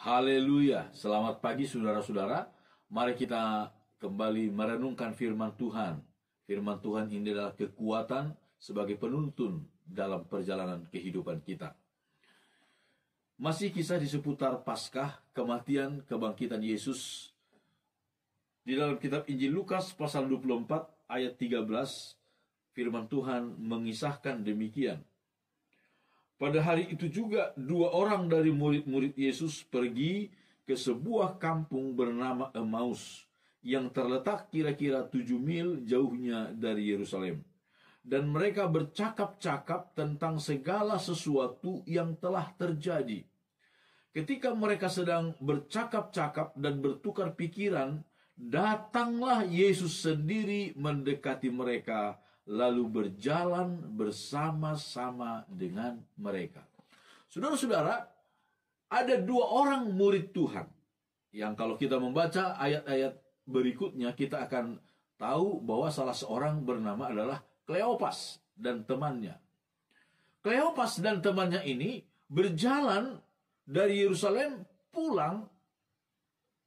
Haleluya, selamat pagi saudara-saudara. Mari kita kembali merenungkan firman Tuhan. Firman Tuhan ini adalah kekuatan sebagai penuntun dalam perjalanan kehidupan kita. Masih kisah di seputar Paskah, kematian, kebangkitan Yesus. Di dalam kitab Injil Lukas pasal 24 ayat 13, firman Tuhan mengisahkan demikian. Pada hari itu juga 2 orang dari murid-murid Yesus pergi ke sebuah kampung bernama Emmaus yang terletak kira-kira 7 mil jauhnya dari Yerusalem. Dan mereka bercakap-cakap tentang segala sesuatu yang telah terjadi. Ketika mereka sedang bercakap-cakap dan bertukar pikiran, datanglah Yesus sendiri mendekati mereka, lalu berjalan bersama-sama dengan mereka. Saudara-saudara, ada 2 orang murid Tuhan yang kalau kita membaca ayat-ayat berikutnya, kita akan tahu bahwa salah seorang bernama adalah Kleopas dan temannya. Kleopas dan temannya ini berjalan dari Yerusalem pulang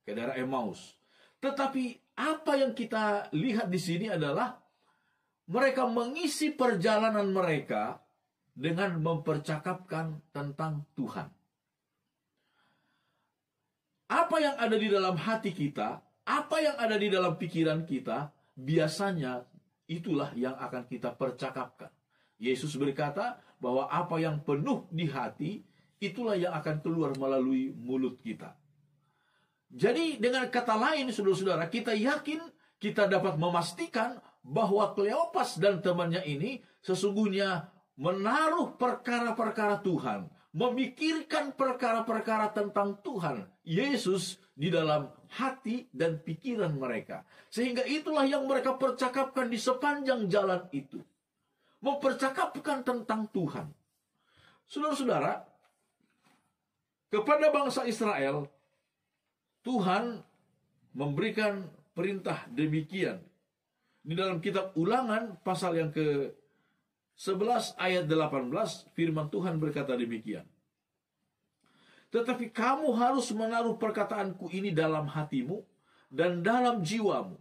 ke daerah Emmaus. Tetapi apa yang kita lihat di sini adalah mereka mengisi perjalanan mereka dengan mempercakapkan tentang Tuhan. Apa yang ada di dalam hati kita, apa yang ada di dalam pikiran kita, biasanya itulah yang akan kita percakapkan. Yesus berkata bahwa apa yang penuh di hati, itulah yang akan keluar melalui mulut kita. Jadi dengan kata lain, saudara-saudara, kita yakin, kita dapat memastikan bahwa Kleopas dan temannya ini sesungguhnya menaruh perkara-perkara Tuhan, memikirkan perkara-perkara tentang Tuhan Yesus di dalam hati dan pikiran mereka. Sehingga itulah yang mereka percakapkan di sepanjang jalan itu. Mempercakapkan tentang Tuhan. Saudara-saudara, kepada bangsa Israel, Tuhan memberikan perintah demikian. Di dalam kitab Ulangan pasal yang ke-11 ayat 18, firman Tuhan berkata demikian. Tetapi kamu harus menaruh perkataanku ini dalam hatimu dan dalam jiwamu.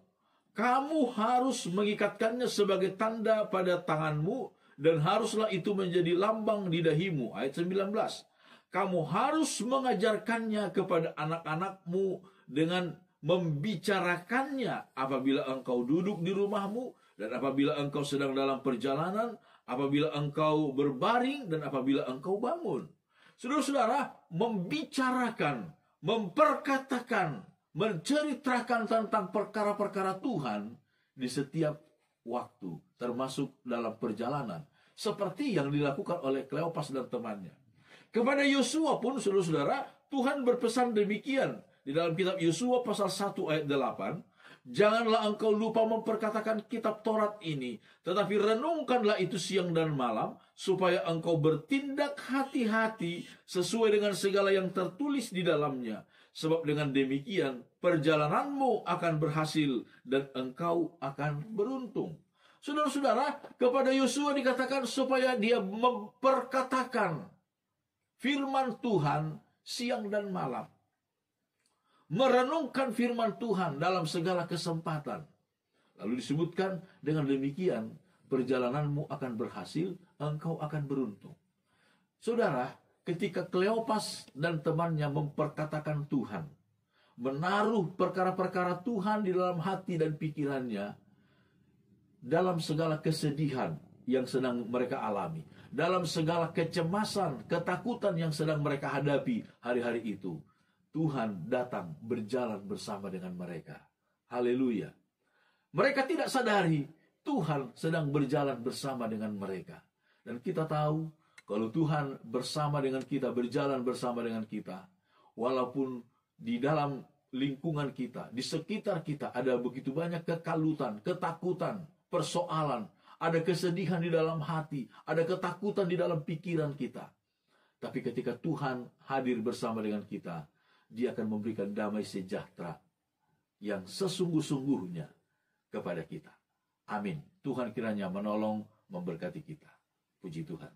Kamu harus mengikatkannya sebagai tanda pada tanganmu dan haruslah itu menjadi lambang di dahimu. Ayat 19. Kamu harus mengajarkannya kepada anak-anakmu dengan membicarakannya apabila engkau duduk di rumahmu dan apabila engkau sedang dalam perjalanan, apabila engkau berbaring dan apabila engkau bangun. Saudara-saudara, membicarakan, memperkatakan, menceritakan tentang perkara-perkara Tuhan di setiap waktu, termasuk dalam perjalanan, seperti yang dilakukan oleh Kleopas dan temannya. Kepada Yosua pun, saudara-saudara, Tuhan berpesan demikian. Di dalam kitab Yosua pasal 1 ayat 8, janganlah engkau lupa memperkatakan kitab Taurat ini, tetapi renungkanlah itu siang dan malam, supaya engkau bertindak hati-hati sesuai dengan segala yang tertulis di dalamnya. Sebab dengan demikian, perjalananmu akan berhasil dan engkau akan beruntung. Saudara-saudara, kepada Yosua dikatakan supaya dia memperkatakan firman Tuhan siang dan malam. Merenungkan firman Tuhan dalam segala kesempatan. Lalu disebutkan dengan demikian, perjalananmu akan berhasil, engkau akan beruntung. Saudara, ketika Kleopas dan temannya memperkatakan Tuhan, menaruh perkara-perkara Tuhan di dalam hati dan pikirannya, dalam segala kesedihan yang sedang mereka alami, dalam segala kecemasan, ketakutan yang sedang mereka hadapi hari-hari itu, Tuhan datang berjalan bersama dengan mereka. Haleluya. Mereka tidak sadari Tuhan sedang berjalan bersama dengan mereka. Dan kita tahu kalau Tuhan bersama dengan kita, berjalan bersama dengan kita, walaupun di dalam lingkungan kita, di sekitar kita ada begitu banyak kekalutan, ketakutan, persoalan, ada kesedihan di dalam hati, ada ketakutan di dalam pikiran kita. Tapi ketika Tuhan hadir bersama dengan kita, Dia akan memberikan damai sejahtera yang sesungguh-sungguhnya kepada kita. Amin. Tuhan kiranya menolong, memberkati kita. Puji Tuhan.